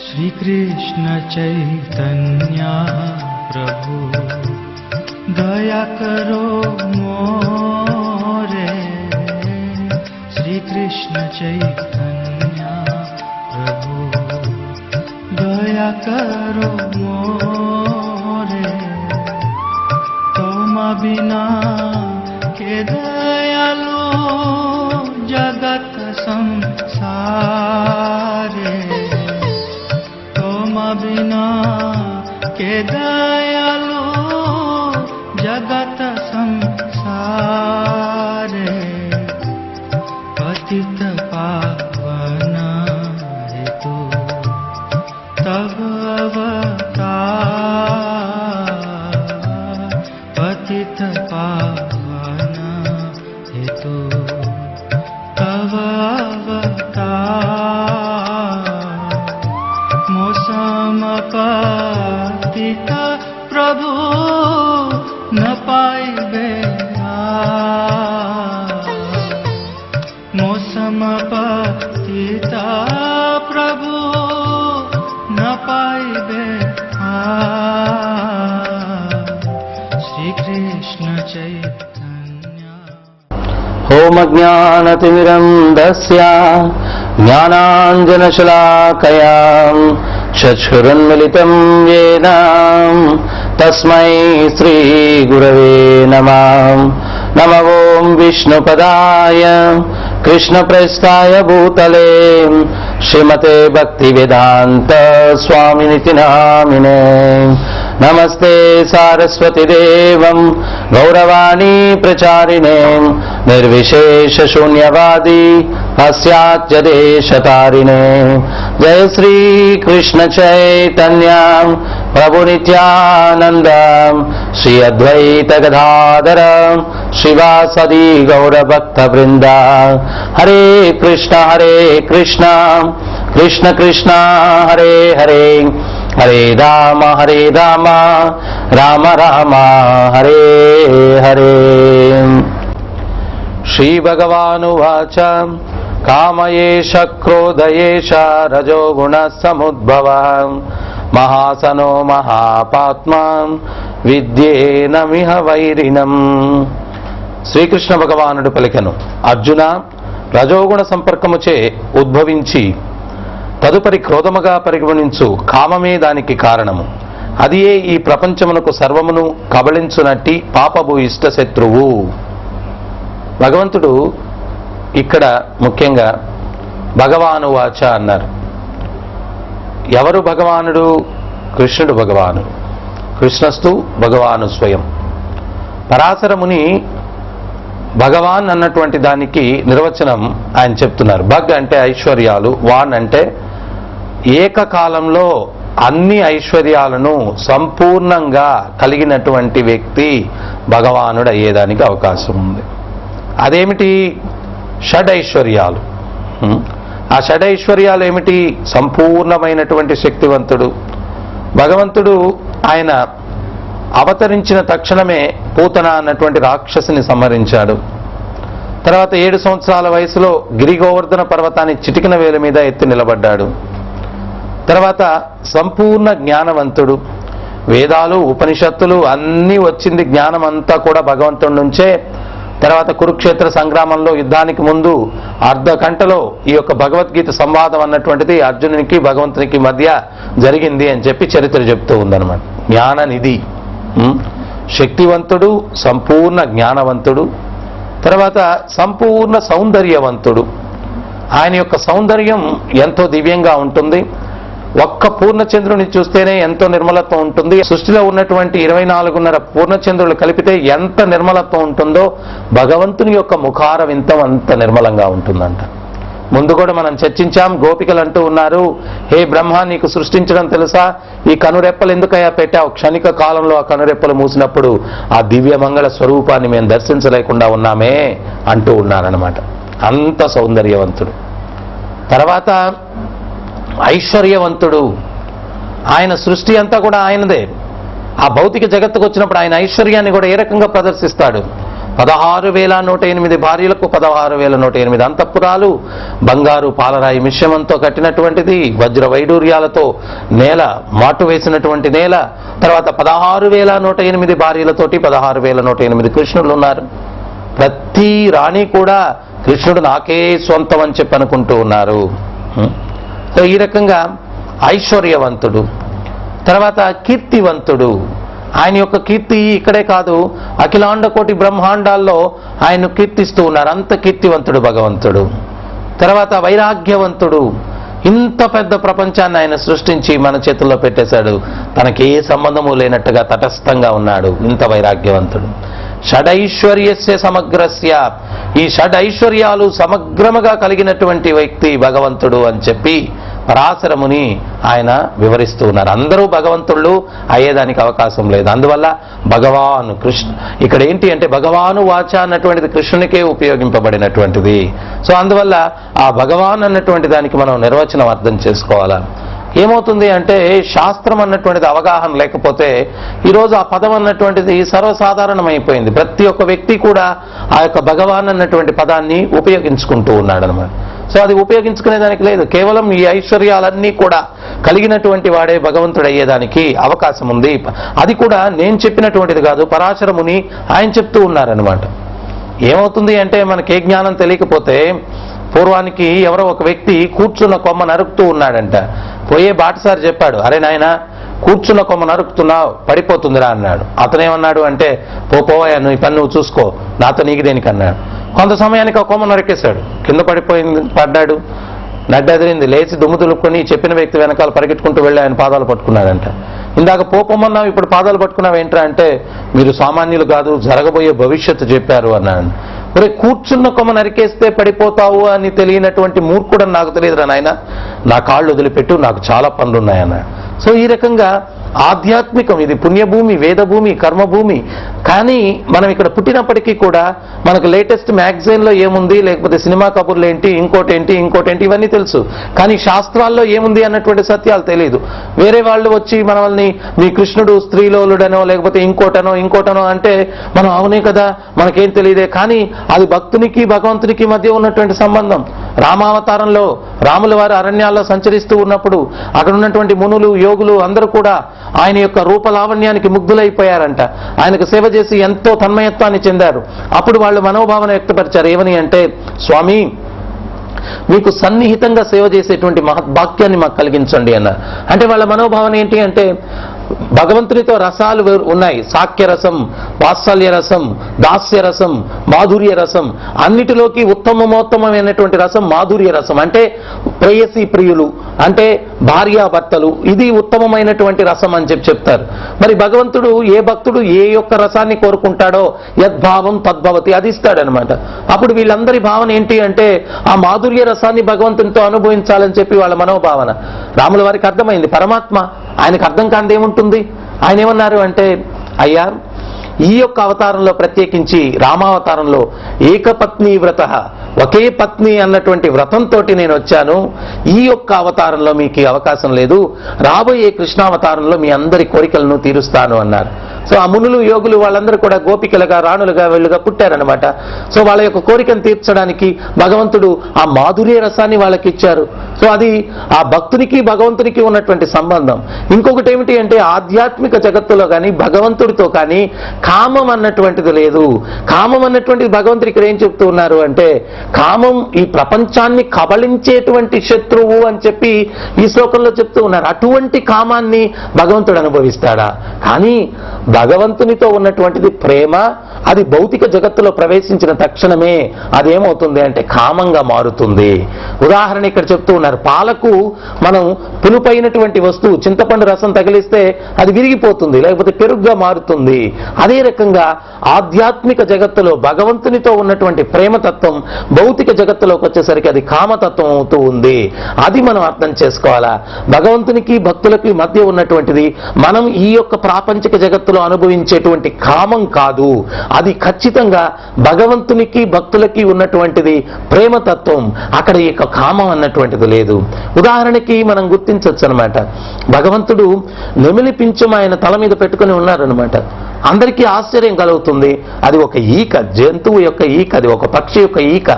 श्री कृष्ण चैतन्य प्रभु दया करो मोरे। श्री कृष्ण चैतन्य प्रभु दया करो मोरे। तुम बिना के दयालु जगत संसारे। बिना के दयालु जगत संसारे। पतित पावन हेतु तब अवतार। पतित पावन हेतु तब पतित प्रभु न पाइबे मौसम पतित प्रभु न पाइबे। श्री कृष्ण चैतन्य। ओम ज्ञानतिमिरन्धस्य ज्ञानाञ्जनशलाकया चक्षुरुन्मिलितं येन तस्मै श्रीगुरवे नमः। नमः ओं विष्णुपदाय कृष्णप्रेष्ठाय भूतले श्रीमते भक्तिवेदान्त स्वामिनिति नामिने। नमस्ते सारस्वती देवं गौरवाणी प्रचारिणे निर्विशेषशून्यवादी पाश्चात्य देशतारिणे। जय श्री कृष्ण चैतन्य प्रभु नित्यानंद श्री अद्वैत गदाधर श्रीवासदि गौरभक्त वृंद। हरे कृष्ण कृष्ण कृष्ण हरे हरे हरे राम राम राम हरे हरे। श्री भगवानुवाच कामयेष क्रोधयेष रजोगुण समुद्भव महासनो महापात्मा विद्येनमिह వైరిణం। శ్రీకృష్ణ భగవానుడు పలికెను, అర్జున, రజోగుణ సంపర్కముచే ఉద్భవించి తదుపరి క్రోధముగా పరిగణించు కామమే దానికి కారణము. అదియే ఈ ప్రపంచమునకు సర్వమును కబళించునట్టి పాపభూ ఇష్ట శత్రువు. భగవంతుడు ఇక్కడ ముఖ్యంగా భగవానువాచ అన్నారు. ఎవరు భగవానుడు? కృష్ణుడు భగవాను. కృష్ణస్తు భగవాను స్వయం. పరాశరముని భగవాన్ అన్నటువంటి దానికి నిర్వచనం ఆయన చెప్తున్నారు. భగ్ అంటే ఐశ్వర్యాలు, వాన్ అంటే ఏకకాలంలో అన్ని ఐశ్వర్యాలను సంపూర్ణంగా కలిగినటువంటి వ్యక్తి భగవానుడు అయ్యేదానికి అవకాశం ఉంది. అదేమిటి? షడైశ్వర్యాలు. ఆ షడైశ్వర్యాలు ఏమిటి? సంపూర్ణమైనటువంటి శక్తివంతుడు భగవంతుడు. ఆయన అవతరించిన తక్షణమే పూతన అన్నటువంటి రాక్షసిని సంహరించాడు. తర్వాత 7 సంవత్సరాల వయసులో గిరిగోవర్ధన పర్వతాన్ని చిటికిన వేల మీద ఎత్తి నిలబడ్డాడు. తర్వాత సంపూర్ణ జ్ఞానవంతుడు. వేదాలు, ఉపనిషత్తులు అన్నీ వచ్చింది జ్ఞానం అంతా కూడా భగవంతుడి నుంచే. తర్వాత కురుక్షేత్ర సంగ్రామంలో యుద్ధానికి ముందు అర్ధ గంటలో ఈ యొక్క భగవద్గీత సంవాదం అన్నటువంటిది అర్జునునికి భగవంతునికి మధ్య జరిగింది అని చెప్పి చరిత్ర చెప్తూ ఉందన్నమాట. జ్ఞాననిధి, శక్తివంతుడు, సంపూర్ణ జ్ఞానవంతుడు. తర్వాత సంపూర్ణ సౌందర్యవంతుడు. ఆయన యొక్క సౌందర్యం ఎంతో దివ్యంగా ఉంటుంది. ఒక్క పూర్ణచంద్రుని చూస్తేనే ఎంతో నిర్మలత్వం ఉంటుంది. సృష్టిలో ఉన్నటువంటి 24.5 పూర్ణచంద్రులు కలిపితే ఎంత నిర్మలత్వం ఉంటుందో భగవంతుని యొక్క ముఖార వింతం అంత నిర్మలంగా ఉంటుందంట. ముందు కూడా మనం చర్చించాం. గోపికలు అంటూ ఉన్నారు, హే బ్రహ్మ, నీకు సృష్టించడం తెలుసా? ఈ కనురెప్పలు ఎందుకయ్యా పెట్టావు? క్షణిక కాలంలో ఆ కనురెప్పలు మూసినప్పుడు ఆ దివ్య మంగళ స్వరూపాన్ని మేము దర్శించలేకుండా ఉన్నామే అంటూ ఉన్నారనమాట. అంత సౌందర్యవంతుడు. తర్వాత ఐశ్వర్యవంతుడు. ఆయన సృష్టి అంతా కూడా ఆయనదే. ఆ భౌతిక జగత్తుకు వచ్చినప్పుడు ఆయన ఐశ్వర్యాన్ని కూడా ఏ రకంగా ప్రదర్శిస్తాడు? 16,108 భార్యలకు 16,108 అంతఃపురాలు, బంగారు పాలరాయి మిశ్రమంతో కట్టినటువంటిది, వజ్ర వైడూర్యాలతో నేల మాటు వేసినటువంటి నేల, తర్వాత 16,108 భార్యలతోటి 16,108 కృష్ణులు ఉన్నారు. ప్రతి రాణి కూడా కృష్ణుడు నాకే సొంతం అని చెప్పి అనుకుంటూ ఉన్నారు. సో ఈ రకంగా ఐశ్వర్యవంతుడు, తర్వాత కీర్తివంతుడు. ఆయన యొక్క కీర్తి ఇక్కడే కాదు, అఖిలాండ కోటి బ్రహ్మాండాల్లో ఆయన కీర్తిస్తూ ఉన్నారు. అంత కీర్తివంతుడు భగవంతుడు. తర్వాత వైరాగ్యవంతుడు. ఇంత పెద్ద ప్రపంచాన్ని ఆయన సృష్టించి మన చేతుల్లో పెట్టేశాడు, తనకి ఏ సంబంధము లేనట్టుగా తటస్థంగా ఉన్నాడు. ఇంత వైరాగ్యవంతుడు. షడైశ్వర్యస్య సమగ్రస్య, ఈ షడైశ్వర్యాలు సమగ్రముగా కలిగినటువంటి వ్యక్తి భగవంతుడు అని చెప్పి పరాశరముని ఆయన వివరిస్తూ ఉన్నారు. అందరూ భగవంతుళ్ళు అయ్యేదానికి అవకాశం లేదు. అందువల్ల భగవాను కృష్ణ ఇక్కడ ఏంటి అంటే భగవాను వాచ అన్నటువంటిది కృష్ణునికే ఉపయోగింపబడినటువంటిది. సో అందువల్ల ఆ భగవాన్ అన్నటువంటి దానికి మనం నిర్వచనం అర్థం చేసుకోవాలా. ఏమవుతుంది అంటే శాస్త్రం అన్నటువంటిది అవగాహన లేకపోతే ఈరోజు ఆ పదం అన్నటువంటిది సర్వసాధారణమైపోయింది. ప్రతి ఒక్క వ్యక్తి కూడా ఆ యొక్క భగవాన్ అన్నటువంటి పదాన్ని ఉపయోగించుకుంటూ ఉన్నాడు అనమాట. సో అది ఉపయోగించుకునేదానికి లేదు. కేవలం ఈ ఐశ్వర్యాలన్నీ కూడా కలిగినటువంటి వాడే భగవంతుడు అయ్యేదానికి అవకాశం ఉంది. అది కూడా నేను చెప్పినటువంటిది కాదు, పరాశరముని ఆయన చెప్తూ ఉన్నారనమాట. ఏమవుతుంది అంటే మనకి ఏ జ్ఞానం తెలియకపోతే, పూర్వానికి ఎవరో ఒక వ్యక్తి కూర్చున్న కొమ్మ నరుకుతూ ఉన్నాడంట. పోయే బాటసారి చెప్పాడు, అరే నాయన కూర్చున్న కొమ్మ నరుకుతున్నావు పడిపోతుందిరా అన్నాడు. అతనేమన్నాడు అంటే, పోయా నువ్వు ఈ పని నువ్వు చూసుకో, నాతో నీకు దేనికి అన్నాడు. కొంత సమయానికి ఆ కొమ్మ నరికేశాడు, కింద పడ్డాడు, నడ్డెదిరింది, లేచి దుమ్ము దులుపుకొని చెప్పిన వ్యక్తి వెనకాల పరిగెట్టుకుంటూ వెళ్ళి ఆయన పాదాలు పట్టుకున్నాడంట. ఇందాక పోపమన్నావు, ఇప్పుడు పాదాలు పట్టుకున్నావు ఏంట్రా అంటే, మీరు సామాన్యులు కాదు, జరగబోయే భవిష్యత్తు చెప్పారు అన్నాడు. ఒరే కూర్చున్న కొమ్మ నరికేస్తే పడిపోతావు అని తెలియనటువంటి మూర్ఖుడని నాకు తెలియదురా నాయన, నా కాళ్ళు వదిలిపెట్టు, నాకు చాలా పనులు ఉన్నాయన్నాడు. సో ఈ రకంగా ఆధ్యాత్మికం, ఇది పుణ్యభూమి, వేదభూమి, కర్మభూమి. కానీ మనం ఇక్కడ పుట్టినప్పటికీ కూడా మనకు లేటెస్ట్ మ్యాగజైన్లో ఏముంది, లేకపోతే సినిమా కబుర్లు ఏంటి, ఇంకోటేంటి ఇవన్నీ తెలుసు. కానీ శాస్త్రాల్లో ఏముంది అన్నటువంటి సత్యాలు తెలియదు. వేరే వాళ్ళు వచ్చి మనల్ని మీ కృష్ణుడు స్త్రీలోలుడనో లేకపోతే ఇంకోటనో అంటే మనం అవునే కదా మనకేం తెలియదే. కానీ అది భక్తునికి భగవంతునికి మధ్య ఉన్నటువంటి సంబంధం. రామావతారంలో రాముల వారు అరణ్యాల్లో సంచరిస్తూ ఉన్నప్పుడు అక్కడ ఉన్నటువంటి మునులు, యోగులు అందరూ కూడా ఆయన యొక్క రూపలావణ్యానికి ముగ్ధులైపోయారంట. ఆయనకు సేవ చేసి ఎంతో తన్మయత్వాన్ని చెందారు. అప్పుడు వాళ్ళు మనోభావన వ్యక్తపరిచారు. ఏమని అంటే, స్వామి మీకు సన్నిహితంగా సేవ చేసేటువంటి మహద్భాగ్యాన్ని మాకు కలిగించండి అన్నారు. అంటే వాళ్ళ మనోభావన ఏంటి అంటే, భగవంతునితో రసాలు ఉన్నాయి, సాఖ్య రసం, వాత్సల్య రసం, దాస్య రసం, మాధుర్య రసం. అన్నిటిలోకి ఉత్తమమైనటువంటి రసం మాధుర్య రసం. అంటే ప్రేయసి ప్రియులు, అంటే భార్యాభర్తలు, ఇది ఉత్తమమైనటువంటి రసం అని చెప్తారు. మరి భగవంతుడు ఏ భక్తుడు ఏ యొక్క రసాన్ని కోరుకుంటాడో యద్భావం తద్భవతి, అది ఇస్తాడనమాట. అప్పుడు వీళ్ళందరి భావన ఏంటి అంటే, ఆ మాధుర్య రసాన్ని భగవంతునితో అనుభవించాలని చెప్పి వాళ్ళ మనోభావన. రాముల వారికి అర్థమైంది, పరమాత్మ ఆయనకు అర్థం కానిది ఏముంటుంది. ఆయన ఏమన్నారు అంటే, అయ్యా ఈ యొక్క అవతారంలో ప్రత్యేకించి రామావతారంలో ఏకపత్ని వ్రత, ఒకే పత్ని అన్నటువంటి వ్రతంతో నేను వచ్చాను. ఈ యొక్క అవతారంలో మీకు అవకాశం లేదు, రాబోయే కృష్ణావతారంలో మీ అందరి కోరికలను తీరుస్తాను అన్నారు. సో ఆ మునులు, యోగులు వాళ్ళందరూ కూడా గోపికలుగా, రాణులుగా, వీళ్ళుగా పుట్టారనమాట. సో వాళ్ళ యొక్క కోరికను తీర్చడానికి భగవంతుడు ఆ మాధుర్య రసాన్ని వాళ్ళకి ఇచ్చారు. సో అది ఆ భక్తునికి భగవంతునికి ఉన్నటువంటి సంబంధం. ఇంకొకటి ఏమిటి అంటే, ఆధ్యాత్మిక జగత్తులో కానీ భగవంతుడితో కానీ కామం అన్నటువంటిది లేదు. కామం అన్నటువంటిది భగవంతుడు ఇక్కడ ఏం చెప్తూ ఉన్నారు అంటే, కామం ఈ ప్రపంచాన్ని కబళించేటువంటి శత్రువు అని చెప్పి ఈ శ్లోకంలో చెప్తూ ఉన్నారు. అటువంటి కామాన్ని భగవంతుడు అనుభవిస్తాడా? కానీ భగవంతునితో ఉన్నటువంటిది ప్రేమ, అది భౌతిక జగత్తులో ప్రవేశించిన తక్షణమే అదేమవుతుంది అంటే కామంగా మారుతుంది. ఉదాహరణ ఇక్కడ చెప్తూ ఉన్నారు, పాలకు మనం పులుపైనటువంటి వస్తువు చింతపండు రసం తగిలిస్తే అది విరిగిపోతుంది, లేకపోతే పెరుగుగా మారుతుంది. అదే రకంగా ఆధ్యాత్మిక జగత్తులో భగవంతునితో ఉన్నటువంటి ప్రేమతత్వం భౌతిక జగత్తులోకి వచ్చేసరికి అది కామతత్వం అవుతూ ఉంది. అది మనం అర్థం చేసుకోవాలా. భగవంతునికి భక్తులకి మధ్య ఉన్నటువంటిది మనం ఈ యొక్క ప్రాపంచిక జగత్తులో జీవితంలో అనుభవించేటువంటి కామం కాదు. అది ఖచ్చితంగా భగవంతునికి భక్తులకి ఉన్నటువంటిది ప్రేమతత్వం. అక్కడ ఇక కామం అన్నటువంటిది లేదు. ఉదాహరణకి మనం గుర్తించవచ్చు అనమాట. భగవంతుడు నెమిలి పింఛం ఆయన తల మీద పెట్టుకుని ఉన్నారనమాట. అందరికీ ఆశ్చర్యం కలుగుతుంది. అది ఒక ఈక, జంతువు యొక్క ఈక, అది ఒక పక్షి యొక్క ఈక,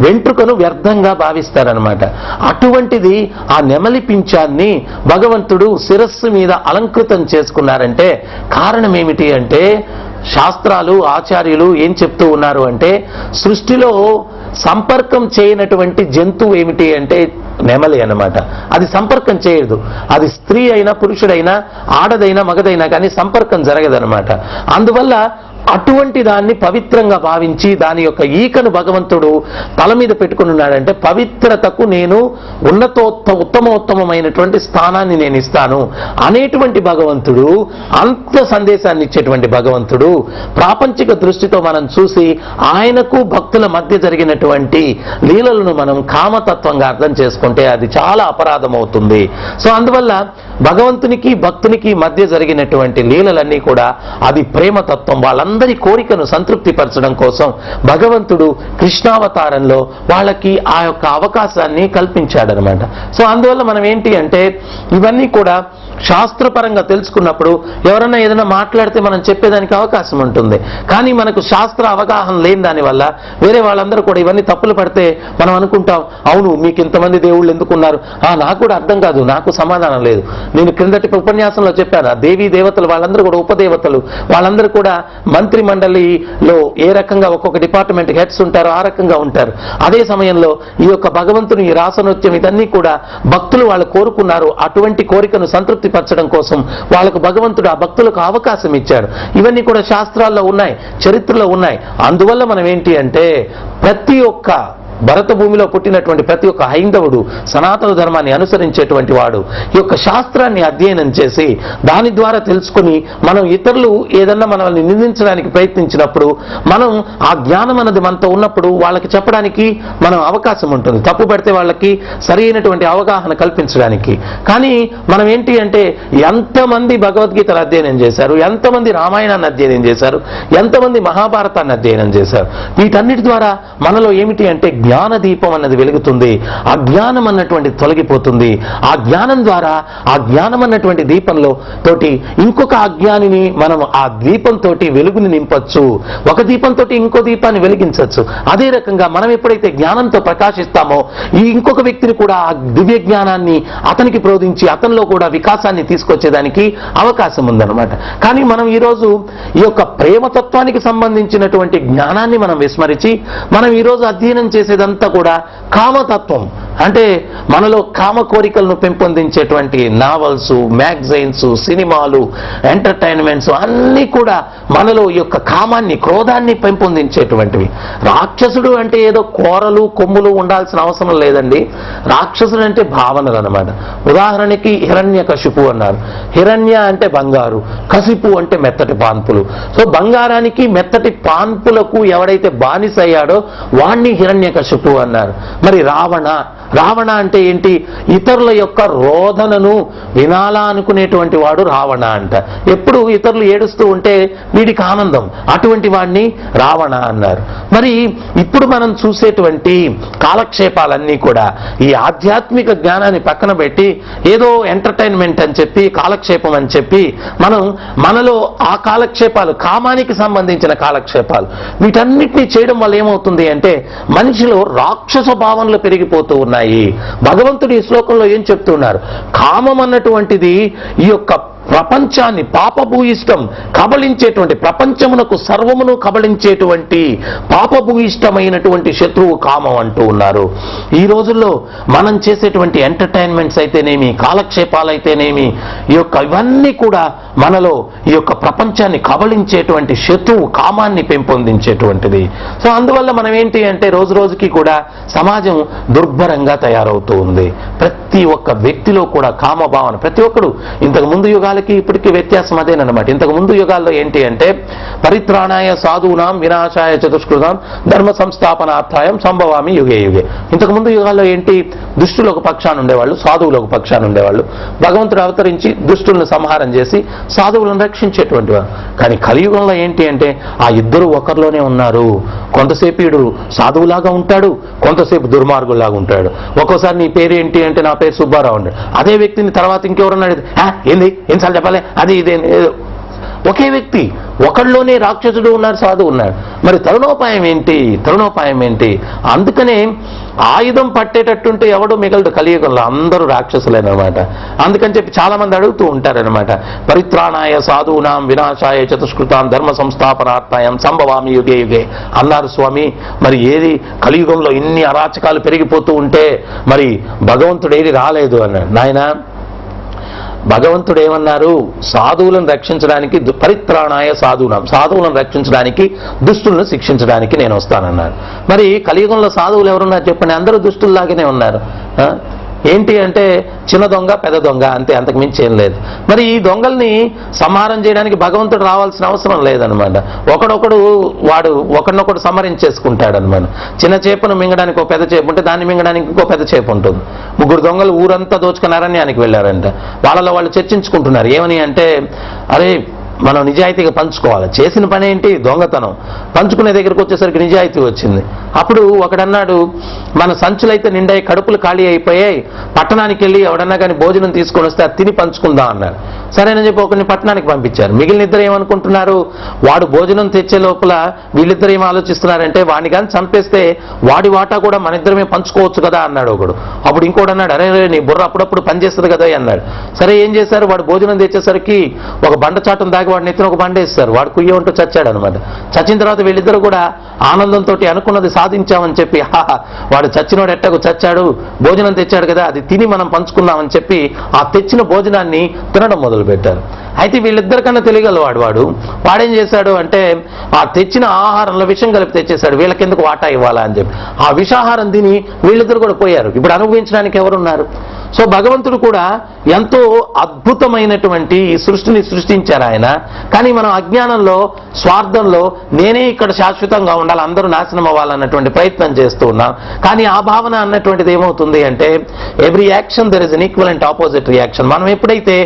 వెంట్రుకను వ్యర్థంగా భావిస్తారనమాట. అటువంటిది ఆ నెమలి పింఛాన్ని భగవంతుడు శిరస్సు మీద అలంకృతం చేసుకున్నారంటే కారణం ఏమిటి అంటే, శాస్త్రాలు ఆచార్యులు ఏం చెప్తూ ఉన్నారు అంటే, సృష్టిలో సంపర్కం చేయనటువంటి జంతువు ఏమిటి అంటే నెమలి అన్నమాట. అది సంపర్కం చేయదు. అది స్త్రీ అయినా పురుషుడైనా ఆడదైనా మగదైనా కానీ సంపర్కం జరగదనమాట. అందువల్ల అటువంటి దాన్ని పవిత్రంగా భావించి దాని యొక్క ఈకను భగవంతుడు తల మీద పెట్టుకుని ఉన్నాడంటే, పవిత్రతకు నేను ఉత్తమోత్తమైనటువంటి స్థానాన్ని నేను ఇస్తాను అనేటువంటి భగవంతుడు, అంత సందేశాన్ని ఇచ్చేటువంటి భగవంతుడు, ప్రాపంచిక దృష్టితో మనం చూసి ఆయనకు భక్తుల మధ్య జరిగినటువంటి లీలలను మనం కామతత్వంగా అర్థం చేసుకుంటే అది చాలా అపరాధం అవుతుంది. సో అందువల్ల భగవంతునికి భక్తునికి మధ్య జరిగినటువంటి లీలలన్నీ కూడా అది ప్రేమతత్వం. వాళ్ళందరి కోరికను సంతృప్తిపరచడం కోసం భగవంతుడు కృష్ణావతారంలో వాళ్ళకి ఆ యొక్క అవకాశాన్ని కల్పించాడనమాట. సో అందువల్ల మనం ఏంటి అంటే, ఇవన్నీ కూడా శాస్త్రపరంగా తెలుసుకున్నప్పుడు ఎవరైనా ఏదైనా మాట్లాడితే మనం చెప్పేదానికి అవకాశం ఉంటుంది. కానీ మనకు శాస్త్ర అవగాహన లేని దానివల్ల వేరే వాళ్ళందరూ కూడా ఇవన్నీ తప్పులు పడితే మనం అనుకుంటాం, అవును మీకు ఇంతమంది దేవుళ్ళు ఎందుకున్నారు, నాకు కూడా అర్థం కాదు, నాకు సమాధానం లేదు. నేను క్రిందటి ఉపన్యాసంలో చెప్పాను, దేవీ దేవతలు వాళ్ళందరూ కూడా ఉపదేవతలు, వాళ్ళందరూ కూడా మంత్రి మండలిలో ఏ రకంగా ఒక్కొక్క డిపార్ట్మెంట్ హెడ్స్ ఉంటారో ఆ రకంగా ఉంటారు. అదే సమయంలో ఈ యొక్క భగవంతుని ఈ రాసనృత్యం ఇదన్నీ కూడా భక్తులు వాళ్ళు కోరుకున్నారు. అటువంటి కోరికను సంతృప్తిపరచడం కోసం వాళ్ళకు భగవంతుడు ఆ భక్తులకు అవకాశం ఇచ్చాడు. ఇవన్నీ కూడా శాస్త్రాల్లో ఉన్నాయి, చరిత్రలో ఉన్నాయి. అందువల్ల మనం ఏంటి అంటే, ప్రతి ఒక్క భరత భూమిలో పుట్టినటువంటి ప్రతి ఒక్క హైందవుడు సనాతన ధర్మాన్ని అనుసరించేటువంటి వాడు ఈ యొక్క శాస్త్రాన్ని అధ్యయనం చేసి దాని ద్వారా తెలుసుకుని, మనం ఇతరులు ఏదన్నా మనల్ని నిందించడానికి ప్రయత్నించినప్పుడు మనం ఆ జ్ఞానం అన్నది మనతో ఉన్నప్పుడు వాళ్ళకి చెప్పడానికి మనం అవకాశం ఉంటుంది, తప్పు పడితే వాళ్ళకి సరైనటువంటి అవగాహన కల్పించడానికి. కానీ మనం ఏంటి అంటే, ఎంతమంది భగవద్గీతలు అధ్యయనం చేశారు, ఎంతమంది రామాయణాన్ని అధ్యయనం చేశారు, ఎంతమంది మహాభారతాన్ని అధ్యయనం చేశారు. వీటన్నిటి ద్వారా మనలో ఏమిటి అంటే జ్ఞాన దీపం అన్నది వెలుగుతుంది, అజ్ఞానం అన్నటువంటి తొలగిపోతుంది. ఆ జ్ఞానం ద్వారా, ఆ జ్ఞానం అన్నటువంటి దీపంలో తోటి ఇంకొక అజ్ఞానిని మనం ఆ దీపంతో వెలుగుని నింపచ్చు, ఒక దీపంతో ఇంకో దీపాన్ని వెలిగించవచ్చు. అదే రకంగా మనం ఎప్పుడైతే జ్ఞానంతో ప్రకాశిస్తామో ఈ ఇంకొక వ్యక్తిని కూడా ఆ దివ్య జ్ఞానాన్ని అతనికి ప్రోధించి అతనిలో కూడా వికాసాన్ని తీసుకొచ్చేదానికి అవకాశం ఉందన్నమాట. కానీ మనం ఈరోజు ఈ యొక్క ప్రేమతత్వానికి సంబంధించినటువంటి జ్ఞానాన్ని మనం విస్మరించి మనం ఈరోజు అధ్యయనం చేసేదంతా కూడా కామతత్వం, అంటే మనలో కామ కోరికలను పెంపొందించేటువంటి నావల్స్, మ్యాగజైన్స్, సినిమాలు, ఎంటర్టైన్మెంట్స్ అన్నీ కూడా మనలో ఈ యొక్క కామాన్ని, క్రోధాన్ని పెంపొందించేటువంటివి. రాక్షసుడు అంటే ఏదో కోరలు కొమ్ములు ఉండాల్సిన అవసరం లేదండి. రాక్షసుడు అంటే భావనలు అన్నమాట. ఉదాహరణకి హిరణ్యకశిపు అన్నారు. హిరణ్య అంటే బంగారు, కశిపు అంటే మెత్తటి పాన్పులు. సో బంగారానికి మెత్తటి పాన్పులకు ఎవడైతే బానిస అయ్యాడో వాణ్ణి హిరణ్యకశిపు అన్నారు. మరి రావణ అంటే ఏంటి? ఇతరుల యొక్క రోదనను వినాలా అనుకునేటువంటి వాడు రావణ అంట. ఎప్పుడు ఇతరులు ఏడుస్తూ ఉంటే వీడికి ఆనందం, అటువంటి వాడిని రావణ అన్నారు. మరి ఇప్పుడు మనం చూసేటువంటి కాలక్షేపాలన్నీ కూడా ఈ ఆధ్యాత్మిక జ్ఞానాన్ని పక్కన పెట్టి ఏదో ఎంటర్టైన్మెంట్ అని చెప్పి, కాలక్షేపం అని చెప్పి మనం మనలో ఆ కాలక్షేపాలు, కామానికి సంబంధించిన కాలక్షేపాలు, వీటన్నిటినీ చేయడం వల్ల ఏమవుతుంది అంటే మనిషిలో రాక్షస భావనలు పెరిగిపోతూ ఉన్నాయి. భగవంతుడు ఈ శ్లోకంలో ఏం చెప్తున్నారు? కామం అన్నటువంటిది ఈ యొక్క ప్రపంచాన్ని పాపభూయిష్టం కబళించేటువంటి, ప్రపంచమునకు సర్వమును కబళించేటువంటి పాపభూయిష్టమైనటువంటి శత్రువు కామం అంటూ ఉన్నారు. ఈ రోజుల్లో మనం చేసేటువంటి ఎంటర్టైన్మెంట్స్ అయితేనేమి, కాలక్షేపాలు అయితేనేమి, ఈ యొక్క ఇవన్నీ కూడా మనలో ఈ యొక్క ప్రపంచాన్ని కబళించేటువంటి శత్రువు కామాన్ని పెంపొందించేటువంటిది. సో అందువల్ల మనం ఏంటి అంటే రోజు రోజుకి కూడా సమాజం దుర్భరంగా తయారవుతూ ఉంది. ప్రతి ఒక్క వ్యక్తిలో కూడా కామభావన, ప్రతి ఒక్కడు ఇంతకు ముందు యుగాలకి ఇప్పటికీ వ్యత్యాసం అదేనమాట. ఇంతకు ముందు యుగాల్లో ఏంటి అంటే పరిత్రాణాయ సాధూనాం వినాశాయ చతుష్కృతాం ధర్మ సంస్థాపనార్థాయం సంభవామి యుగే యుగే. ఇంతకుముందు యుగాల్లో ఏంటి, దుష్టులు ఒక పక్షాన్ని ఉండేవాళ్ళు, సాధువులు ఒక పక్షాన్ని ఉండేవాళ్ళు. భగవంతుడు అవతరించి దుష్టులను సంహారం చేసి సాధువులను రక్షించేటువంటి వారు. కానీ కలియుగంలో ఏంటి అంటే ఆ ఇద్దరు ఒకరిలోనే ఉన్నారు. కొంతసేపు వీడు సాధువులాగా ఉంటాడు, కొంతసేపు దుర్మార్గులాగా ఉంటాడు. ఒక్కోసారి నీ పేరు ఏంటి అంటే నా పేరు సుబ్బారావు అండి, అదే వ్యక్తిని తర్వాత ఇంకెవరన్నా ఏంది ఎన్నిసార్లు చెప్పాలి అది ఇదే, ఒకే వ్యక్తి ఒకళ్ళలోనే రాక్షసుడు ఉన్నారు, సాధువు ఉన్నాడు. మరి తరుణోపాయం ఏంటి? అందుకనే ఆయుధం పట్టేటట్టుంటే ఎవడో మిగలడు కలియుగంలో, అందరూ రాక్షసులేనమాట. అందుకని చెప్పి చాలా మంది అడుగుతూ ఉంటారనమాట, పరిత్రాణాయ సాధూనాం వినాశాయ చతుష్కృతాం ధర్మ సంస్థాపనార్థాయం సంభవామి యుగే యుగే అన్నారు స్వామి. మరి ఏది కలియుగంలో ఇన్ని అరాచకాలు పెరిగిపోతూ ఉంటే మరి భగవంతుడు ఏది రాలేదు అన్నాడు. నాయన భగవంతుడు ఏమన్నారు, సాధువులను రక్షించడానికి, పరిత్రాణాయ సాధూనాం, సాధువులను రక్షించడానికి దుష్టులను శిక్షించడానికి నేను వస్తానన్నారు. మరి కలియుగంలో సాధువులు ఎవరున్నారు చెప్పండి, అందరూ దుష్టుల్లాగానే ఉన్నారు. ఏంటి అంటే చిన్న దొంగ పెద్ద దొంగ అంతే, అంతకు మించి ఏం లేదు. మరి ఈ దొంగల్ని సంహారం చేయడానికి భగవంతుడు రావాల్సిన అవసరం లేదనమాట. వాడు ఒకరినొకడు సంహరించేసుకుంటాడనమాట. చిన్న చేపను మింగడానికి ఒక పెద్ద చేప ఉంటే దాన్ని మింగడానికి ఇంకో పెద్ద చేప ఉంటుంది. ముగ్గురు దొంగలు ఊరంతా దోచుకుని అరణ్యానికి వెళ్ళారంట. వాళ్ళలో వాళ్ళు చర్చించుకుంటున్నారు ఏమని అంటే, అరే మనం నిజాయితీగా పంచుకోవాలి, చేసిన పని ఏంటి దొంగతనం, పంచుకునే దగ్గరికి వచ్చేసరికి నిజాయితీ వచ్చింది. అప్పుడు ఒకడన్నాడు, మన సంచులైతే నిండాయి, కడుపులు ఖాళీ అయిపోయాయి, పట్టణానికి వెళ్ళి ఎవడన్నా కానీ భోజనం తీసుకొని వస్తే అది తిని పంచుకుందాం అన్నాడు. సరేనని చెప్పి ఒకరిని పట్టణానికి పంపించారు. మిగిలిన ఇద్దరు ఏమనుకుంటున్నారు, వాడు భోజనం తెచ్చే లోపల వీళ్ళిద్దరు ఏం ఆలోచిస్తున్నారంటే, వాడిని కానీ చంపేస్తే వాడి వాటా కూడా మన ఇద్దరమే పంచుకోవచ్చు కదా అన్నాడు ఒకడు. అప్పుడు ఇంకోటి అన్నాడు, అరే నీ బుర్ర అప్పుడప్పుడు పనిచేస్తుంది కదా అన్నాడు. సరే ఏం చేశారు, వాడు భోజనం తెచ్చేసరికి ఒక బండ చాటం దాకా వాడిని ఎత్తున ఒక బండ వేస్తారు, వాడు కుయ్యమంటూ చచ్చాడు అనమాట. చచ్చిన తర్వాత వీళ్ళిద్దరు కూడా ఆనందంతో అనుకున్నది సాధించామని చెప్పి, వాడు చచ్చినోడు ఎట్టకు చచ్చాడు, భోజనం తెచ్చాడు కదా అది తిని మనం పంచుకుందామని చెప్పి ఆ తెచ్చిన భోజనాన్ని తినడం మొదలు పెట్టారు. అయితే వీళ్ళిద్దరికన్నా తెలియగలవాడు వాడేం చేశాడు అంటే, ఆ తెచ్చిన ఆహారంలో విషం కలిపి తెచ్చేశాడు, వీళ్ళకెందుకు వాటా ఇవ్వాలా అని చెప్పి ఆ విషాహారం తిని వీళ్ళిద్దరు కూడా పోయారు. ఇప్పుడు అనుభవించడానికి ఎవరున్నారు? సో భగవంతుడు కూడా ఎంతో అద్భుతమైనటువంటి ఈ సృష్టిని సృష్టించారు ఆయన. కానీ మనం అజ్ఞానంలో, స్వార్థంలో నేనే ఇక్కడ శాశ్వతంగా ఉండాలి, అందరూ నాశనం అవ్వాలన్నటువంటి ప్రయత్నం చేస్తూ ఉన్నాం. కానీ ఆ భావన అన్నటువంటిది ఏమవుతుంది అంటే, every action there is an equal and opposite reaction. మనం ఎప్పుడైతే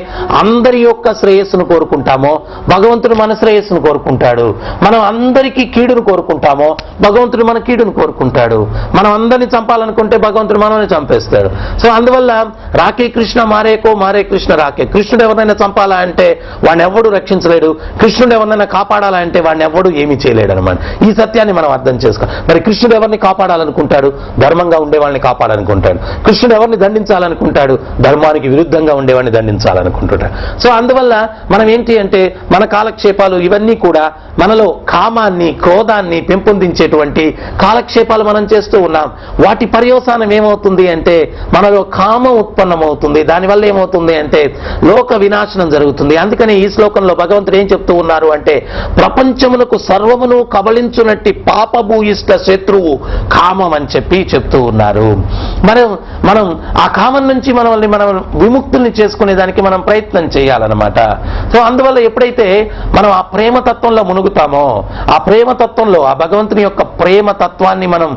అందరి యొక్క శ్రేయస్సును కోరుకుంటామో భగవంతుడు మన శ్రేయస్సును కోరుకుంటాడు. మనం అందరికీ కీడును కోరుకుంటామో భగవంతుడు మన కీడును కోరుకుంటాడు. మనం అందరినీ చంపాలనుకుంటే భగవంతుడు మనల్ని చంపేస్తాడు. సో అందువల్ల రాకే కృష్ణ మారేకో మారే కృష్ణ రాకే. కృష్ణుడు ఎవరినైనా చంపాలా అంటే వాడిని ఎవడు రక్షించలేడు, కృష్ణుడు ఎవరినైనా కాపాడాలా అంటే వాడిని ఎవడు ఏమీ చేయలేడు అనమాట. ఈ సత్యాన్ని మనం అర్థం చేసుకోవాలి. మరి కృష్ణుడు ఎవరిని కాపాడాలనుకుంటాడు? ధర్మంగా ఉండే వాళ్ళని కాపాడాలనుకుంటాడు. కృష్ణుడు ఎవరిని దండించాలనుకుంటాడు? ధర్మానికి విరుద్ధంగా ఉండేవాడిని దండించాలనుకుంటాడు. సో అందువల్ల మనం ఏంటి అంటే, మన కాలక్షేపాలు ఇవన్నీ కూడా మనలో కామాన్ని, క్రోధాన్ని పెంపొందించేటువంటి కాలక్షేపాలు మనం చేస్తూ ఉన్నాం. వాటి పర్యవసానం ఏమవుతుంది అంటే, మనలో కామం ఉత్పన్నమవుతుంది. దానివల్ల ఏమవుతుంది అంటే లోక వినాశనం జరుగుతుంది. అందుకని ఈ శ్లోకంలో భగవంతుడు ఏం చెప్తూ ఉన్నారు అంటే, ప్రపంచమునకు సర్వమును కబళించునట్టి పాపభూయిష్ట శత్రువు కామం అని చెప్పి చెప్తూ ఉన్నారు. మనం ఆ కామం నుంచి మనల్ని మనం విముక్తుల్ని చేసుకునే దానికి మనం ప్రయత్నం చేయాలన్నమాట. సో అందువల్ల ఎప్పుడైతే మనం ఆ ప్రేమతత్వంలో మునుగుతామో, ఆ ప్రేమతత్వంలో ఆ భగవంతుని యొక్క ప్రేమతత్వాన్ని మనం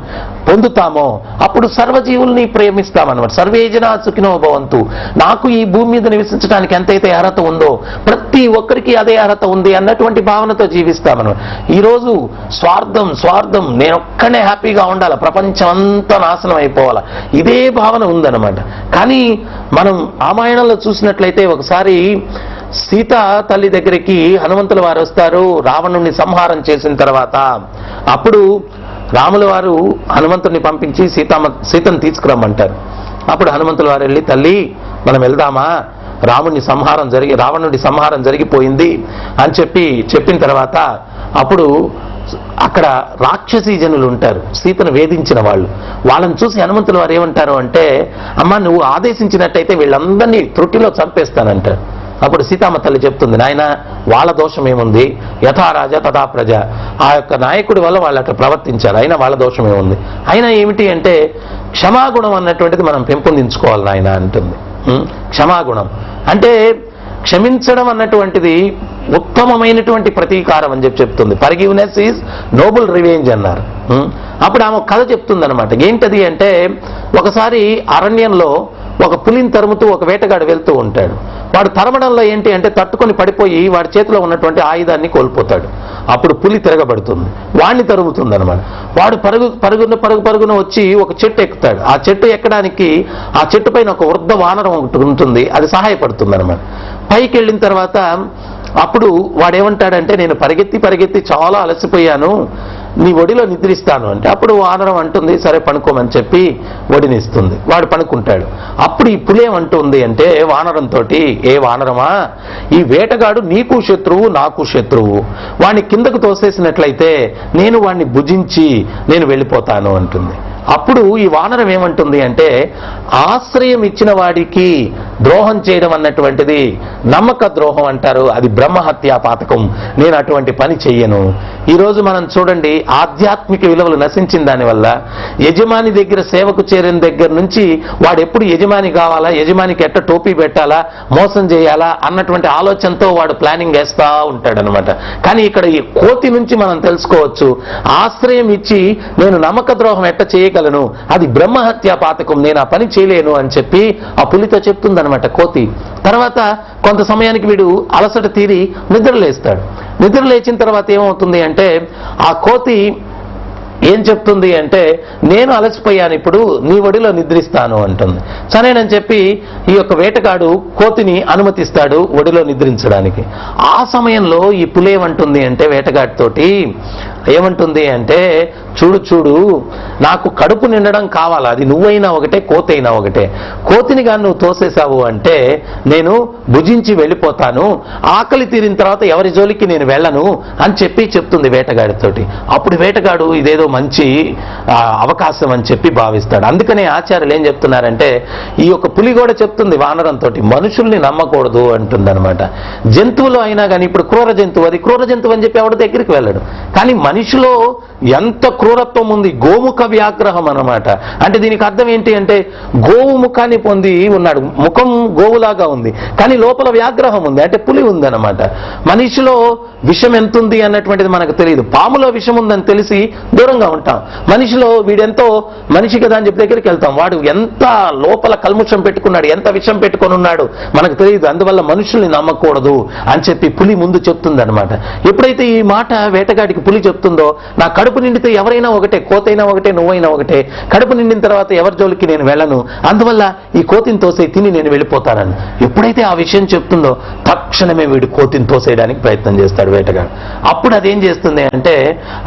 పొందుతామో అప్పుడు సర్వజీవుల్ని ప్రేమిస్తామన్నమాట. సర్వే జనా సుఖినో భవంతు. నాకు ఈ భూమి మీద నివసించడానికి ఎంతైతే అర్హత ఉందో ప్రతి ఒక్కరికి అదే అర్హత ఉంది అన్నటువంటి భావనతో జీవిస్తామన్నమాట. ఈరోజు స్వార్థం నేను ఒక్కనే హ్యాపీగా ఉండాలి, ప్రపంచం అంతా నాశనం అయిపోవాలా, ఇదే భావన ఉందన్నమాట. కానీ మనం రామాయణంలో చూసినట్లయితే ఒకసారి సీత తల్లి దగ్గరికి హనుమంతుల వారు వస్తారు రావణుని సంహారం చేసిన తర్వాత. అప్పుడు రాముల వారు హనుమంతుడిని పంపించి సీతను తీసుకురమ్మంటారు. అప్పుడు హనుమంతుల వారు వెళ్ళి, తల్లి మనం వెళ్దామా, రావణుడి సంహారం జరిగిపోయింది అని చెప్పిన తర్వాత అప్పుడు అక్కడ రాక్షసీ జనులు ఉంటారు, సీతను వేధించిన వాళ్ళని చూసి హనుమంతుల వారు ఏమంటారు అంటే, అమ్మ నువ్వు ఆదేశించినట్టయితే వీళ్ళందరినీ త్రుటిలో చంపేస్తానంటారు. అప్పుడు సీతమ్మ తల్లి చెప్తుంది, నాయన వాళ్ళ దోషం ఏముంది, యథా రాజా తథా ప్రజ. ఆ యొక్క నాయకుడి వల్ల వాళ్ళు అట్లా ప్రవర్తించారు, అయినా వాళ్ళ దోషం ఏముంది. అయినా ఏమిటి అంటే క్షమాగుణం అన్నటువంటిది మనం పెంపొందించుకోవాలి నాయన అంటుంది. క్షమాగుణం అంటే క్షమించడం అన్నటువంటిది ఉత్తమమైనటువంటి ప్రతీకారం అని చెప్తుంది. ఫర్గివ్నెస్ ఈజ్ నోబుల్ రివెంజ్ అన్నారు. అప్పుడు ఆమె కథ చెప్తుంది అనమాట. ఏంటది అంటే, ఒకసారి అరణ్యంలో ఒక పులిని తరుముతూ ఒక వేటగాడు వెళ్తూ ఉంటాడు. వాడు తరమడంలో ఏంటి అంటే తట్టుకొని పడిపోయి వాడి చేతిలో ఉన్నటువంటి ఆయుధాన్ని కోల్పోతాడు. అప్పుడు పులి తిరగబడుతుంది, వాడిని తరుగుతుంది అనమాట. వాడు పరుగున వచ్చి ఒక చెట్టు ఎక్కుతాడు. ఆ చెట్టు ఎక్కడానికి ఆ చెట్టు పైన ఒక వృద్ధ వానరం ఒకటి ఉంటుంది, అది సహాయపడుతుంది అనమాట. పైకి వెళ్ళిన తర్వాత అప్పుడు వాడేమంటాడంటే, నేను పరిగెత్తి చాలా అలసిపోయాను, నీ ఒడిలో నిద్రిస్తాను అంటే, అప్పుడు వానరం అంటుంది సరే పడుకోమని చెప్పి ఒడినిస్తుంది. వాడు పడుకుంటాడు. అప్పుడు ఈ పులేమంటుంది అంటే వానరంతో, ఏ వానరమా, ఈ వేటగాడు నీకు శత్రువు నాకు శత్రువు, వాడిని కిందకు తోసేసినట్లయితే నేను వాడిని భుజించి నేను వెళ్ళిపోతాను అంటుంది. అప్పుడు ఈ వానరం ఏమంటుంది అంటే, ఆశ్రయం ఇచ్చిన వాడికి ద్రోహం చేయడం అన్నటువంటిది నమ్మక ద్రోహం అంటారు, అది బ్రహ్మహత్యా పాతకం, నేను అటువంటి పని చెయ్యను. ఈరోజు మనం చూడండి, ఆధ్యాత్మిక విలువలు నశించిన దానివల్ల యజమాని దగ్గర సేవకు చేరిన దగ్గర నుంచి వాడు ఎప్పుడు యజమాని కావాలా, యజమానికి ఎట్ట టోపీ పెట్టాలా, మోసం చేయాలా అన్నటువంటి ఆలోచనతో వాడు ప్లానింగ్ వేస్తా ఉంటాడనమాట. కానీ ఇక్కడ ఈ కోతి నుంచి మనం తెలుసుకోవచ్చు, ఆశ్రయం ఇచ్చి నేను నమ్మక ద్రోహం ఎట్ట చేయగలను, అది బ్రహ్మహత్యా పాతకం, నేను ఆ పని చేయలేను అని చెప్పి ఆ పులితో చెప్తుందనమాట కోతి. తర్వాత కొంత సమయానికి వీడు అలసట తీరి నిద్రలేస్తాడు. నిద్ర లేచిన తర్వాత ఏమవుతుంది అంటే, ఆ కోతి ఏం చెప్తుంది అంటే, నేను అలసిపోయాను, ఇప్పుడు నీ ఒడిలో నిద్రిస్తాను అంటుంది. సరేనని చెప్పి ఈ యొక్క వేటగాడు కోతిని అనుమతిస్తాడు ఒడిలో నిద్రించడానికి. ఆ సమయంలో ఈ పులేమంటుంది అంటే వేటగాడితోటి ఏమంటుంది అంటే, చూడు నాకు కడుపు నిండడం కావాలా, అది నువ్వైనా ఒకటే కోతైనా ఒకటే, కోతిని కానీ నువ్వు తోసేసావు అంటే నేను భుజించి వెళ్ళిపోతాను, ఆకలి తీరిన తర్వాత ఎవరి జోలికి నేను వెళ్ళను అని చెప్పి చెప్తుంది వేటగాడితోటి. అప్పుడు వేటగాడు ఇదేదో మంచి అవకాశం అని చెప్పి భావిస్తాడు. అందుకనే ఆచార్యులు ఏం చెప్తున్నారంటే, ఈ యొక్క పులి కూడా చెప్తుంది వానరంతో, మనుషుల్ని నమ్మకూడదు అంటుంది అనమాట. జంతువులు అయినా కానీ, ఇప్పుడు క్రూర జంతువు, అది క్రూర జంతువు అని చెప్పి ఎవరి దగ్గరికి వెళ్ళడు. కానీ మనిషిలో ఎంత క్రూరత్వం ఉంది, గోముఖ వ్యాగ్రహం అన్నమాట. అంటే దీనికి అర్థం ఏంటి అంటే, గోవు ముఖాన్ని పొంది ఉన్నాడు, ముఖం గోవులాగా ఉంది కానీ లోపల వ్యాగ్రహం ఉంది, అంటే పులి ఉంది అనమాట. మనిషిలో విషం ఎంత ఉంది అన్నటువంటిది మనకు తెలియదు. పాములో విషం ఉందని తెలిసి దూరంగా ఉంటాం. మనిషిలో వీడెంతో మనిషి కదా అని చెప్పి దగ్గరికి వెళ్తాం, వాడు ఎంత లోపల కల్ముషం పెట్టుకున్నాడు, ఎంత విషం పెట్టుకొని ఉన్నాడు మనకు తెలియదు. అందువల్ల మనుషుల్ని నమ్మకూడదు అని చెప్పి పులి ముందు చెప్తుంది అనమాట. ఎప్పుడైతే ఈ మాట వేటగాడికి పులి చెప్తుందో, నా కడుపు నిండితే ఎవరైనా ఒకటే, కోతైనా ఒకటే, నువ్వైనా ఒకటే, కడుపు నిండిన తర్వాత ఎవరి జోలికి నేను వెళ్ళను, అందువల్ల ఈ కోతిని తోసే తిని నేను వెళ్ళిపోతానని ఎప్పుడైతే ఆ విషయం చెప్తుందో, తక్షణమే వీడు కోతిని తోసేయడానికి ప్రయత్నం చేస్తాడు వేటగాడు. అప్పుడు అదేం చేస్తుంది అంటే,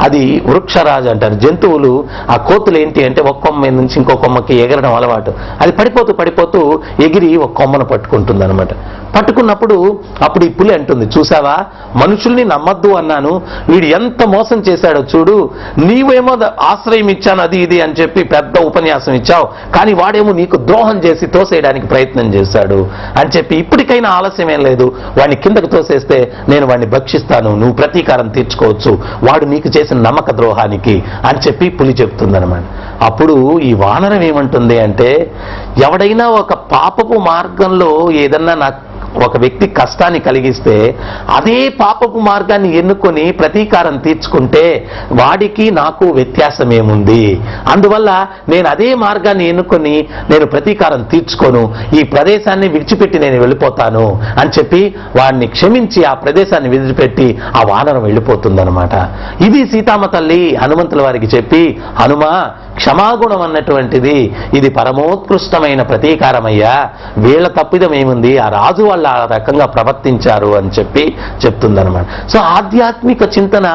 అది వృక్షరాజు అంటారు. జంతువులు ఆ కోతులు ఏంటి అంటే, ఒక కొమ్మ మీద నుంచి ఇంకో కొమ్మకి ఎగరడం అలవాటు. అది పడిపోతూ ఎగిరి ఒక కొమ్మను పట్టుకుంటుంది అనమాట. పట్టుకున్నప్పుడు అప్పుడు ఈ పులి అంటుంది, చూసావా మనుషుల్ని నమ్మద్దు అన్నాను, వీడు ఎంత మోసం చేశాడో చూడు, నీవేమో ఆశ్రయం ఇచ్చాను అది ఇది అని చెప్పి పెద్ద ఉపన్యాసం ఇచ్చావు, కానీ వాడేమో నీకు ద్రోహం చేసి తోసేయడానికి ప్రయత్నం చేశాడు అని చెప్పి, ఇప్పటికైనా ఆలస్యం ఏం లేదు, వాడిని కిందకు తోసేస్తే నేను వాడిని భక్షిస్తాను, నువ్వు ప్రతీకారం తీర్చుకోవచ్చు వాడు నీకు చేసిన నమ్మక ద్రోహానికి అని చెప్పి పులి చెప్తుందన్నమాట. అప్పుడు ఈ వానరం ఏమంటుంది అంటే, ఎవడైనా ఒక పాపపు మార్గంలో ఏదన్నా నాకు ఒక వ్యక్తి కష్టాన్ని కలిగిస్తే అదే పాపపు మార్గాన్ని ఎన్నుకొని ప్రతీకారం తీర్చుకుంటే వాడికి నాకు వ్యత్యాసం ఏముంది, అందువల్ల నేను అదే మార్గాన్ని ఎన్నుకొని నేను ప్రతీకారం తీర్చుకోను, ఈ ప్రదేశాన్ని విడిచిపెట్టి నేను వెళ్ళిపోతాను అని చెప్పి వాడిని క్షమించి ఆ ప్రదేశాన్ని విడిచిపెట్టి ఆ వానరం వెళ్ళిపోతుందన్నమాట. ఇది సీతమ్మ తల్లి హనుమంతుల వారికి చెప్పి, హనుమా క్షమాగుణం అన్నటువంటిది ఇది పరమోత్కృష్టమైన ప్రతీకారమయ్యా, వీళ్ళ తప్పిదం ఏముంది, ఆ రాజు వాళ్ళు ఆ రకంగా ప్రవర్తించారు అని చెప్పి చెప్తుందన్నమాట. సో ఆధ్యాత్మిక చింతన,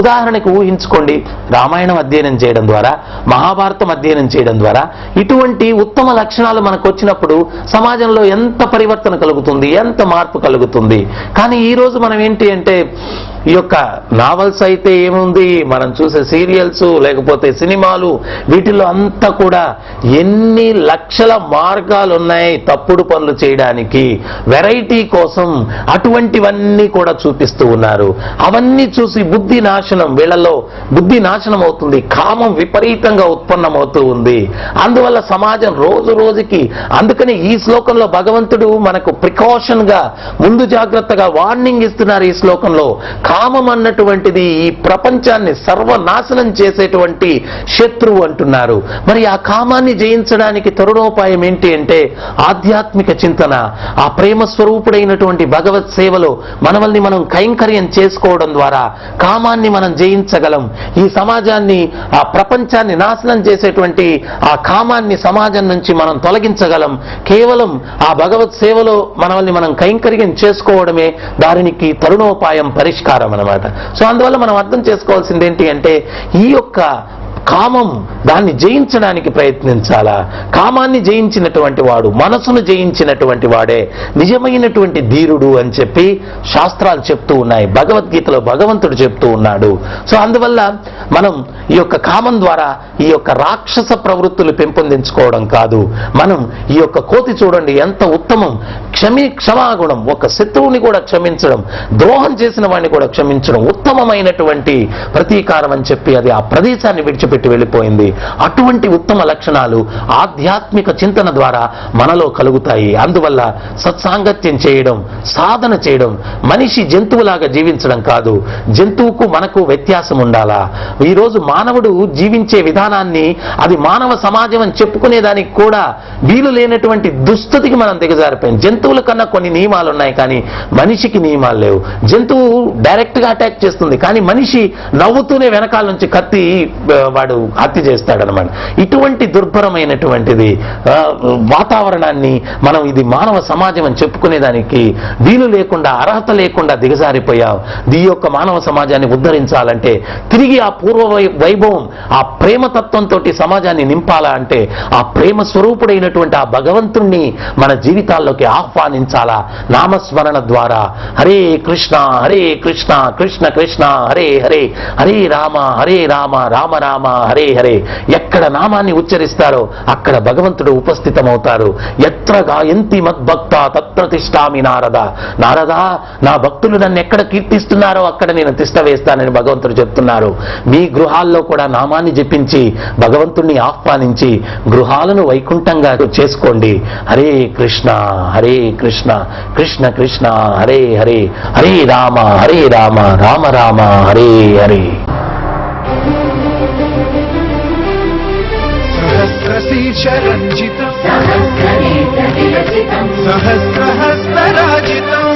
ఉదాహరణకు ఊహించుకోండి, రామాయణం అధ్యయనం చేయడం ద్వారా, మహాభారతం అధ్యయనం చేయడం ద్వారా ఇటువంటి ఉత్తమ లక్షణాలు మనకు వచ్చినప్పుడు సమాజంలో ఎంత పరివర్తన కలుగుతుంది, ఎంత మార్పు కలుగుతుంది. కానీ ఈరోజు మనం ఏంటి అంటే, ఈ యొక్క నావల్స్ అయితే ఏముంది, మనం చూసే సీరియల్స్ లేకపోతే సినిమాలు వీటిల్లో అంతా కూడా ఎన్ని లక్షల మార్గాలు ఉన్నాయి తప్పుడు పనులు చేయడానికి, వెరైటీ కోసం అటువంటివన్నీ కూడా చూపిస్తూ ఉన్నారు. అవన్నీ చూసి బుద్ధి నాశనం, వీళ్ళలో బుద్ధి నాశనం అవుతుంది, కామం విపరీతంగా ఉత్పన్నమవుతూ ఉంది. అందువల్ల సమాజం రోజు రోజుకి, అందుకని ఈ శ్లోకంలో భగవంతుడు మనకు ప్రికాషన్ గా ముందు జాగ్రత్తగా వార్నింగ్ ఇస్తున్నారు. ఈ శ్లోకంలో కామం అన్నటువంటిది ఈ ప్రపంచాన్ని సర్వనాశనం చేసేటువంటి శత్రువు అంటున్నారు. మరి ఆ కామాన్ని జయించడానికి తరుణోపాయం ఏంటి అంటే ఆధ్యాత్మిక చింతన, ఆ ప్రేమ స్వరూపుడైనటువంటి భగవత్ సేవలో మనల్ని మనం కైంకర్యం చేసుకోవడం ద్వారా కామాన్ని మనం జయించగలం. ఈ సమాజాన్ని, ఆ ప్రపంచాన్ని నాశనం చేసేటువంటి ఆ కామాన్ని సమాజం నుంచి మనం తొలగించగలం. కేవలం ఆ భగవత్ సేవలో మనల్ని మనం కైంకర్యం చేసుకోవడమే దానికి తరుణోపాయం, పరిష్కారం అన్నమాట. సో అందువల్ల మనం అర్థం చేసుకోవాల్సింది ఏంటి అంటే ఈ యొక్క కామం, దాన్ని జయించడానికి ప్రయత్నించాలా. కామాన్ని జయించినటువంటి వాడు, మనసును జయించినటువంటి వాడే నిజమైనటువంటి ధీరుడు అని చెప్పి శాస్త్రాలు చెప్తూ ఉన్నాయి, భగవద్గీతలో భగవంతుడు చెప్తూ ఉన్నాడు. సో అందువల్ల మనం ఈ యొక్క కామం ద్వారా ఈ యొక్క రాక్షస ప్రవృత్తులు పెంపొందించుకోవడం కాదు. మనం ఈ యొక్క కోతి చూడండి ఎంత ఉత్తమం, క్షమాగుణం, ఒక శత్రువుని కూడా క్షమించడం, ద్రోహం చేసిన వాడిని కూడా క్షమించడం ఉత్తమమైనటువంటి ప్రతీకారం అని చెప్పి అది ఆ ప్రదేశాన్ని విడిచిపెట్టి వెళ్ళిపోయింది. అటువంటి ఉత్తమ లక్షణాలు ఆధ్యాత్మిక చింతన ద్వారా మనలో కలుగుతాయి. అందువల్ల సత్సాంగత్యం చేయడం, సాధన చేయడం, మనిషి జంతువులాగా జీవించడం కాదు. జంతువుకు మనకు వ్యత్యాసం ఉండాలా. ఈరోజు మానవుడు జీవించే విధానాన్ని అది మానవ సమాజం అని చెప్పుకునేదానికి కూడా వీలు లేనటువంటి దుస్థితికి మనం దిగజారిపోయింది. జంతువుల కన్నా కొన్ని నియమాలు ఉన్నాయి కానీ మనిషికి నియమాలు లేవు. జంతువు డైరెక్ట్ గా అటాక్ చేస్తుంది కానీ మనిషి నవ్వుతూనే వెనకాల నుంచి కత్తి వాడు హత్య చేస్తాడనమాట. ఇటువంటి దుర్భరమైనటువంటిది వాతావరణాన్ని మనం ఇది మానవ సమాజం అని చెప్పుకునేదానికి వీలు లేకుండా, అర్హత లేకుండా దిగజారిపోయాం. ఈ యొక్క మానవ సమాజాన్ని ఉద్ధరించాలంటే, తిరిగి ఆ పూర్వ వైభవం, ఆ ప్రేమతత్వంతో సమాజాన్ని నింపాలా అంటే ఆ ప్రేమ స్వరూపుడైనటువంటి ఆ భగవంతుణ్ణి మన జీవితాల్లోకి ఆహ్వానించాలా నామస్మరణ ద్వారా. హరే కృష్ణ హరే కృష్ణ కృష్ణ కృష్ణ హరే హరే, హరే రామ రామ రామ హరే హరే. ఎక్కడ నామాన్ని ఉచ్చరిస్తారో అక్కడ భగవంతుడు ఉపస్థితమవుతారు. ఎత్ర గాయంతి మద్భక్త తత్ర తిష్టామి నారద. నారదా, నా భక్తులు నన్ను ఎక్కడ కీర్తిస్తున్నారో అక్కడ నేను తిష్ట వేస్తానని భగవంతుడు చెప్తున్నారు. మీ గృహాల్లో కూడా నామాన్ని జపించి భగవంతుణ్ణి ఆహ్వానించి గృహాలను వైకుంఠంగా చేసుకోండి. హరే కృష్ణ కృష్ణ కృష్ణ హరే హరే, హరే రామ రామ రామ హరే హరే. सहस्रशीर्षरञ्जितम् सहस्रहस्तराजितम्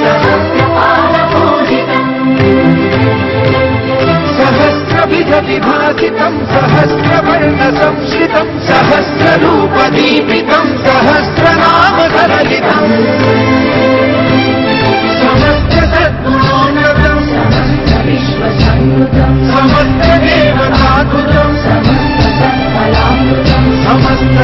सहस्रविधविभासितम् सहस्रवर्णसंश्रितम् सहस्ररूपदीपितम् सहस्रनामसरलितम् समस्तसद्गुणोन्नतम् समस्तदेवतातुलम् समस्त